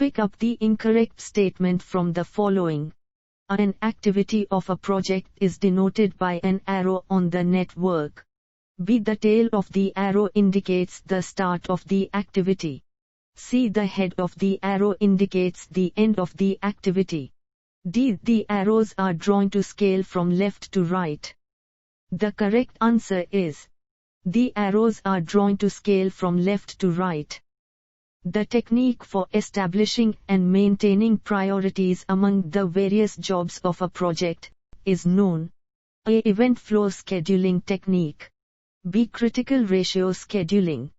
Pick up the incorrect statement from the following. An activity of a project is denoted by an arrow on the network. B. The tail of the arrow indicates the start of the activity. C. The head of the arrow indicates the end of the activity. D. The arrows are drawn to scale from left to right. The correct answer is the arrows are drawn to scale from left to right. The technique for establishing and maintaining priorities among the various jobs of a project is known. A. Event flow scheduling technique. B. Critical ratio scheduling.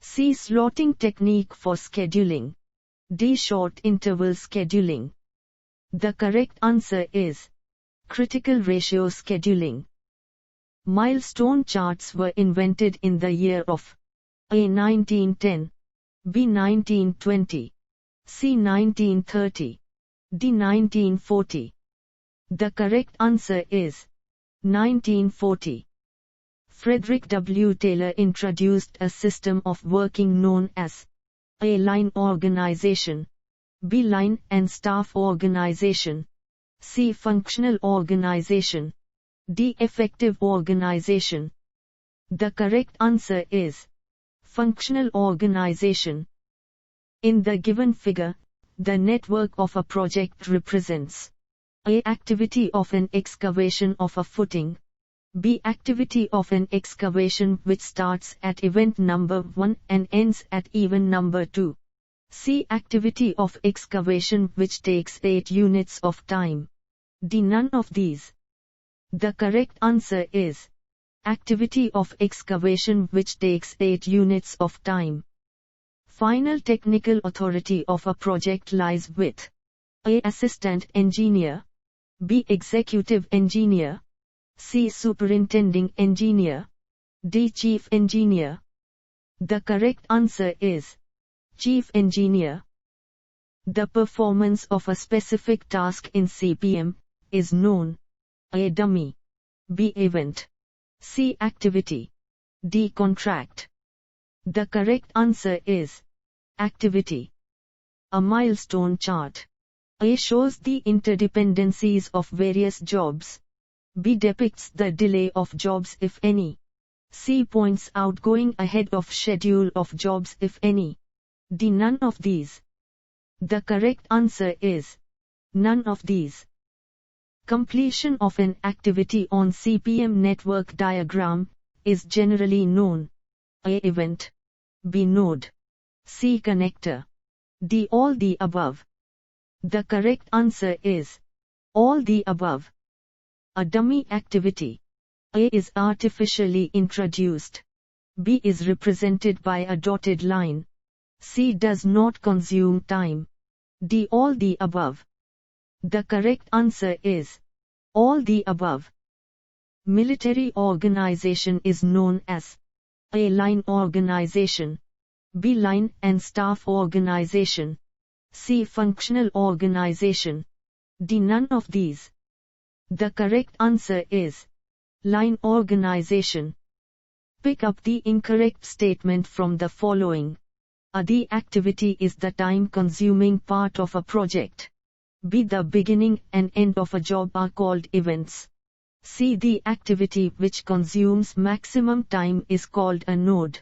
C. Slotting technique for scheduling. D. Short interval scheduling. The correct answer is critical ratio scheduling. Milestone charts were invented in the year of A. 1910, B. 1920, C. 1930, D. 1940. The correct answer is 1940. Frederick W. Taylor introduced a system of working known as A. Line organization, B. Line and staff organization, C. Functional organization, D. Effective organization. The correct answer is functional organization. In the given figure, the network of a project represents A. Activity of an excavation of a footing, B. Activity of an excavation which starts at event number 1 and ends at event number 2. C. Activity of excavation which takes 8 units of time. D. None of these. The correct answer is activity of excavation which takes 8 units of time. Final technical authority of a project lies with A. Assistant engineer, B. Executive engineer, C. Superintending engineer, D. Chief engineer. The correct answer is Chief engineer. The performance of a specific task in CPM is known. A. Dummy, B. Event, C. Activity, D. Contract. The correct answer is activity. A milestone chart. A. Shows the interdependencies of various jobs. B. Depicts the delay of jobs if any. C. Points out going ahead of schedule of jobs if any. D. None of these. The correct answer is none of these. Completion of an activity on CPM network diagram is generally known. A. Event, B. Node, C. Connector, D. All the above. The correct answer is all the above. A dummy activity. A. is artificially introduced. B. is represented by a dotted line. C. does not consume time. D. All the above. The correct answer is all the above. Military organization is known as A. Line organization, B. Line and staff organization, C. Functional organization, D. None of these. The correct answer is line organization. Pick up the incorrect statement from the following. A. The activity is the time-consuming part of a project. B. The beginning and end of a job are called events. C. The activity which consumes maximum time is called a node.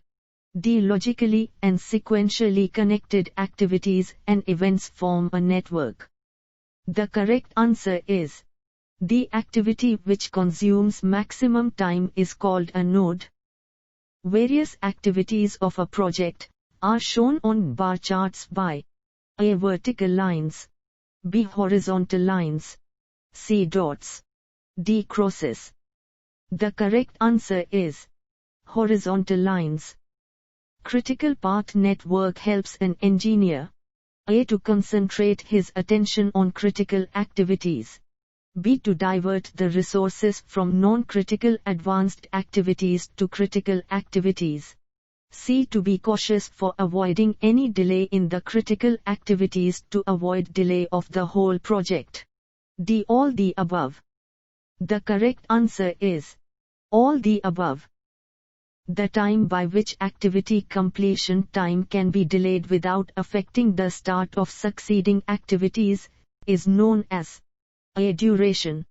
D. Logically and sequentially connected activities and events form a network. The correct answer is the activity which consumes maximum time is called a node. Various activities of a project are shown on bar charts by A. Vertical lines, B. Horizontal lines, C. Dots, D. Crosses. The correct answer is horizontal lines. Critical path network helps an engineer A. to concentrate his attention on critical activities, B. to divert the resources from non-critical advanced activities to critical activities, C. to be cautious for avoiding any delay in the critical activities to avoid delay of the whole project, D. All the above. The correct answer is all the above. The time by which activity completion time can be delayed without affecting the start of succeeding activities is known as A. Duration,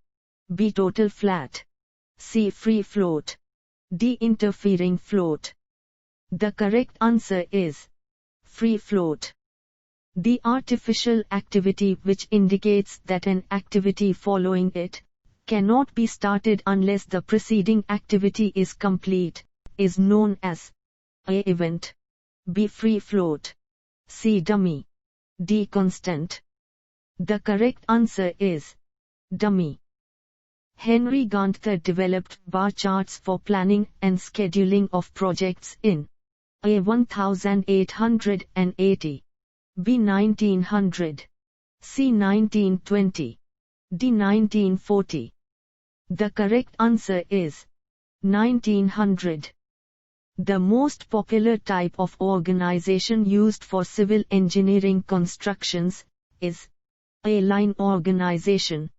B. Total flat, C. Free float, D. Interfering float. The correct answer is free float. The artificial activity which indicates that an activity following it cannot be started unless the preceding activity is complete is known as A. Event, B. Free float, C. Dummy, D. Constant. The correct answer is dummy. Henry Gantt developed bar charts for planning and scheduling of projects in A. 1880, B. 1900, C. 1920, D. 1940. The correct answer is 1900. The most popular type of organization used for civil engineering constructions is A. Line organization,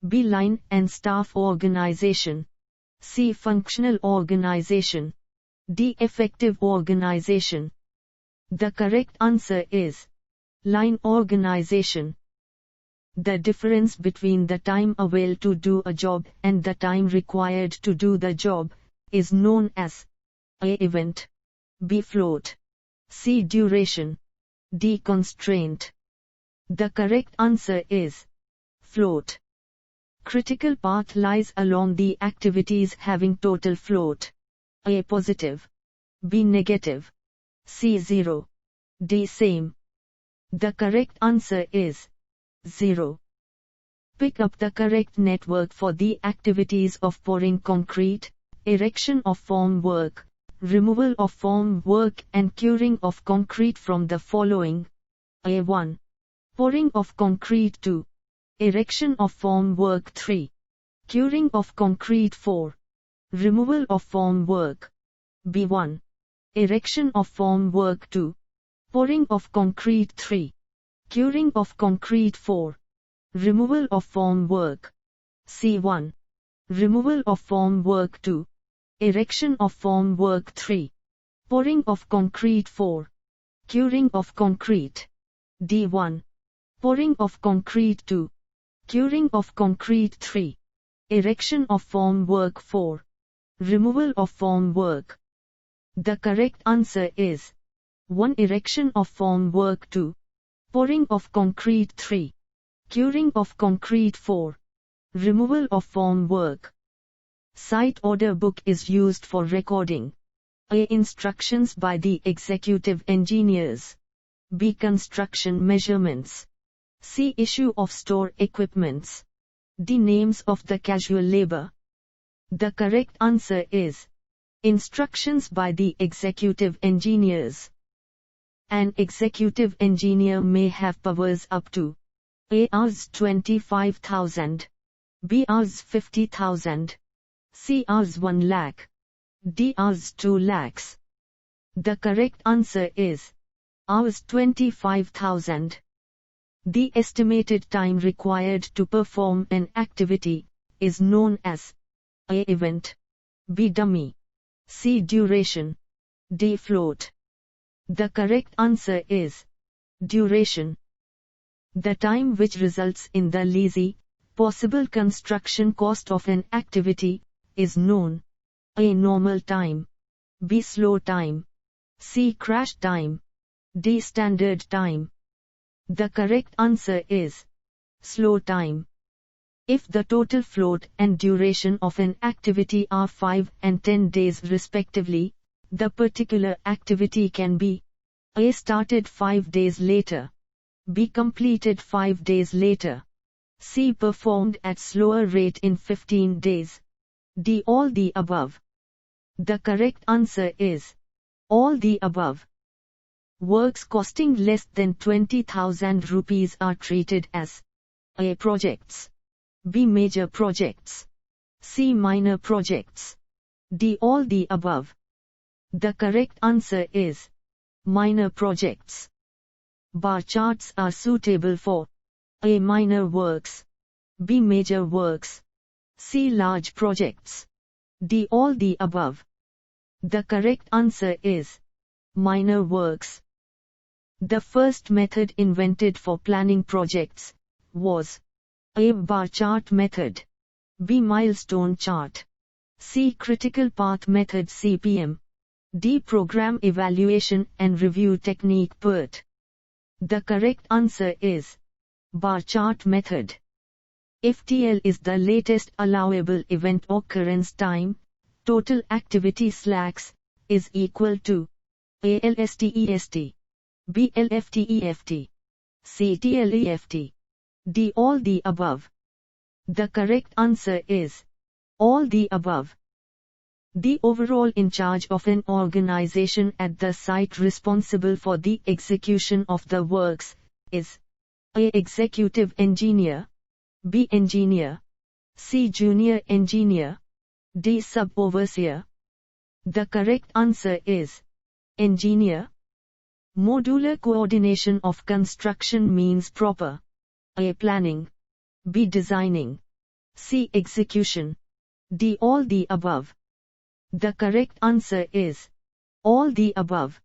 B. Line and staff organization, C. Functional organization, D. Effective organization. The correct answer is line organization. The difference between the time available to do a job and the time required to do the job is known as A. Event, B. Float, C. Duration, D. Constraint. The correct answer is float. Critical path lies along the activities having total float. A. Positive, B. Negative, C. 0, D. Same. The correct answer is 0. Pick up the correct network for the activities of pouring concrete, erection of formwork, removal of formwork and curing of concrete from the following. A1. Pouring of concrete 2. Erection of formwork 3. Curing of concrete 4. Removal of formwork. B1. Erection of formwork 2. Pouring of concrete 3. Curing of concrete 4. Removal of formwork. C1. Removal of formwork 2. Erection of formwork 3. Pouring of concrete 4. Curing of concrete. D1. Pouring of concrete 2. Curing of concrete 3. Erection of formwork 4. Removal of formwork. The correct answer is 1. Erection of formwork 2. Pouring of concrete 3. Curing of concrete 4. Removal of formwork. Site order book is used for recording A. Instructions by the executive engineers, B. Construction measurements, C. Issue of store equipments, D. Names of the casual labor. The correct answer is Instructions by the executive engineers. An executive engineer may have powers up to A. Hours 25,000, B. Hours 50,000, C. Hours 1 lakh, D. Hours 2 lakhs. The correct answer is Hours 25,000. The estimated time required to perform an activity is known as A. Event, B. Dummy, C. Duration, D. Float. The correct answer is duration. The time which results in the leasi, possible construction cost of an activity, is known A. Normal time, B. Slow time, C. Crash time, D. Standard time. The correct answer is slow time. If the total float and duration of an activity are 5 and 10 days respectively, the particular activity can be A. Started 5 days later, B. Completed 5 days later, C. Performed at slower rate in 15 days, D. All the above. The correct answer is all the above. Works costing less than 20,000 rupees are treated as A. Projects, B. Major projects, C. Minor projects, D. All the above. The correct answer is minor projects. Bar charts are suitable for A. Minor works, B. Major works, C. Large projects, D. All the above. The correct answer is minor works. The first method invented for planning projects was A. Bar chart method, B. Milestone chart, C. Critical path method CPM, D. Program evaluation and review technique PERT. The correct answer is bar chart method. If TL is the latest allowable event occurrence time, total activity slacks is equal to A. LSTEST, B. LFTEFT, C. TLEFT, D. All the above. The correct answer is all the above. The overall in charge of an organization at the site responsible for the execution of the works is A. Executive engineer, B. Engineer, C. Junior engineer, D. Sub-overseer. The correct answer is engineer. Modular coordination of construction means proper A. Planning, B. Designing, C. Execution, D. All the above. The correct answer is all the above.